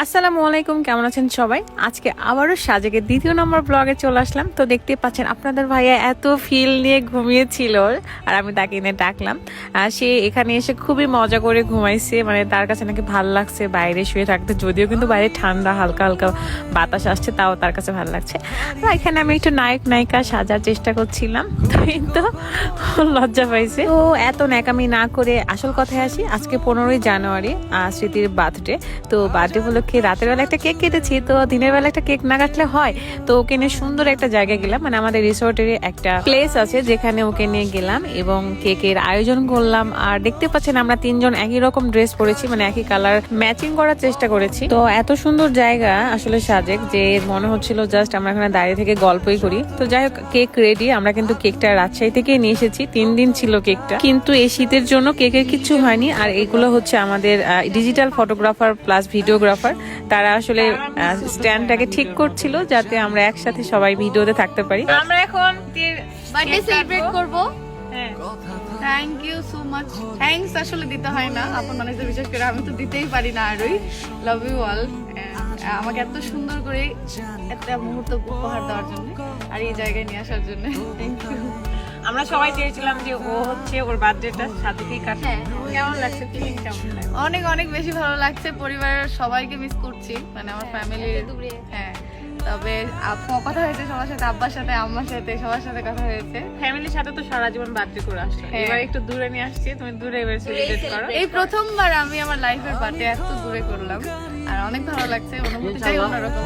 আসসালামু আলাইকুম, কেমন আছেন সবাই? আজকে আবারও সাজেকের দ্বিতীয় নম্বর ব্লগে চলে আসলাম। তো দেখতে পাচ্ছেন আপনাদের ভাইয়া এত ফিল নিয়ে ঘুমিয়েছিল আর আমি তাকে এনে ডাকলাম। সে এখানে এসে খুবই মজা করে ঘুমাইছে, মানে তার কাছে নাকি ভালো লাগছে বাইরে শুয়ে থাকতে, যদিও কিন্তু বাইরে ঠান্ডা হালকা হালকা বাতাস আসছে, তাও তার কাছে ভালো লাগছে। এখানে আমি একটু নায়ক নায়িকা সাজার চেষ্টা করছিলাম, কিন্তু লজ্জা পাইছে। তো এত ন্যাকামি না করে আসল কথায় আসি। আজকে 15ই জানুয়ারি স্মৃতির বার্থডে। তো বার্থডে হলো রাতের বেলা একটা কেক কেটেছি, তো দিনের বেলা একটা কেক না কাটলে হয়। তো ওকে নিয়ে সুন্দর একটা জায়গায় গেলাম, মানে আমাদের রিসোর্টের একটা প্লেস আছে যেখানে ওকে নিয়ে গেলাম এবং কেকের আয়োজন করলাম। আর দেখতে পাচ্ছেন আমরা তিনজন একই রকম ড্রেস পরেছি, মানে একই কালার ম্যাচিং করার চেষ্টা করেছি। তো এত সুন্দর জায়গা আসলে সাজেক যে মনে হচ্ছিল জাস্ট আমরা এখানে দাঁড়িয়ে থেকে গল্পই করি। তো যাই হোক, কেক রেডি। আমরা কিন্তু কেকটা রাজশাহী থেকে নিয়ে এসেছি, 3 দিন ছিল কেকটা, কিন্তু এই শীতের জন্য কেকের কিছু হয়নি। আর এগুলো হচ্ছে আমাদের ডিজিটাল ফটোগ্রাফার প্লাস ভিডিওগ্রাফার, তারা আসলে স্ট্যান্ডটাকে ঠিক করছিল যাতে আমরা একসাথে সবাই ভিডিওতে থাকতে পারি। আমরা এখন বার্থডে সেলিব্রেট করব। হ্যাঁ, thank you so much. Thanks আসলে দিতে হয় না, আপন মানুষদের বিশেষ করে আমি তো দিতেই পারি না। আরই লাভ ইউ অল, আমাকে এত সুন্দর করে একটা মুহূর্ত উপহার দেওয়ার জন্য আর এই জায়গায় নিয়ে আসার জন্য থ্যাংক ইউ। আমরা সবাই চেয়েছিলাম যে ও হচ্ছে ওর বার্থডেটা সাথেই কাটে। কেমন লাগছে? ফিলিং কেমন লাগছে? অনেক অনেক বেশি ভালো লাগছে। পরিবারের সবাইকে মিস করছি, মানে আমার ফ্যামিলি। হ্যাঁ, তবে কথা হয়েছে সবার সাথে, আব্বার সাথে, আম্মার সাথে, সবার সাথে কথা হয়েছে। ফ্যামিলির সাথে তো সারা জীবন বার্থডে করে আসছো, এবার একটু দূরে নিয়ে আসছি, তুমি দূরে এবার সেলিব্রেট করো। এই প্রথমবার আমি আমার লাইফের বার্থডে এত দূরে করলাম, আর অনেক ভালো লাগছে। অনুভূতিটাই অন্যরকম।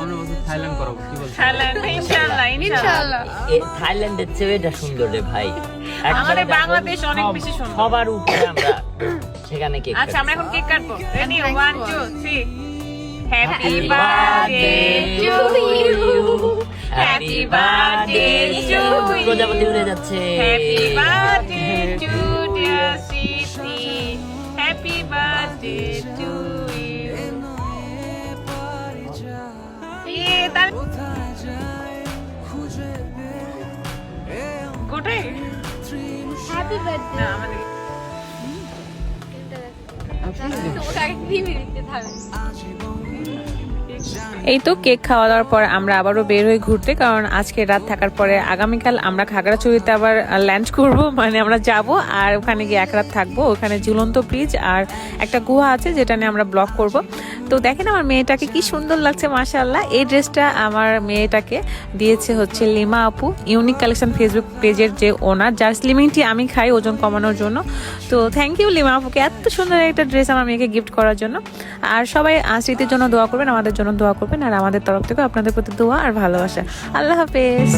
থাইল্যান্ড করব, কি বলছো? থাইল্যান্ড, ইনশাআল্লাহ ইনশাআল্লাহ। থাইল্যান্ডের চেয়ে এটা সুন্দর রে ভাই। আমাদের বাংলাদেশ অনেক বেশি সুন্দর। সবার উপরে আমরা সেখানে কেক। আচ্ছা, আমরা এখন কেক কাটবো। Ready? 1 2 3। Happy birthday to you, happy birthday to you, প্রজাপতি উড়ে যাচ্ছে। হ্যাপি বার্থডে টু ডিয়ার সিসি, হ্যাপি বার্থডে টু ইউ। তার গোটাই হ্যাপি বার্থডে। না আমাদের এই তো কেক খাওয়া দাওয়ার পর আমরা আবারও বের হয়ে ঘুরতে, কারণ আজকে রাত থাকার পরে আগামীকাল আমরা খাগড়াছড়িতে আবার ল্যান্ড করব, মানে আমরা যাব আর ওখানে গিয়ে এক রাত থাকবো। ওখানে ঝুলন্ত ব্রিজ আর একটা গুহা আছে যেটা নিয়ে আমরা ব্লগ করব। তো দেখেন আমার মেয়েটাকে কি সুন্দর লাগছে, মাশাআল্লাহ। এই ড্রেসটা আমার মেয়েটাকে দিয়েছে হচ্ছে লিমা আপু, ইউনিক কালেকশন ফেসবুক পেজের যে ওনার, যার স্লিমিং টি আমি খাই ওজন কমানোর জন্য। তো থ্যাংক ইউ লিমা আপুকে এত সুন্দর একটা ড্রেস আমার মেয়েকে গিফট করার জন্য। আর সবাই স্মৃতির জন্য দোয়া করবেন, আমাদের জন্য দোয়া করবেন, আর আমাদের তরফ থেকে আপনাদের প্রতি দোয়া আর ভালোবাসা। আল্লাহ হাফেজ।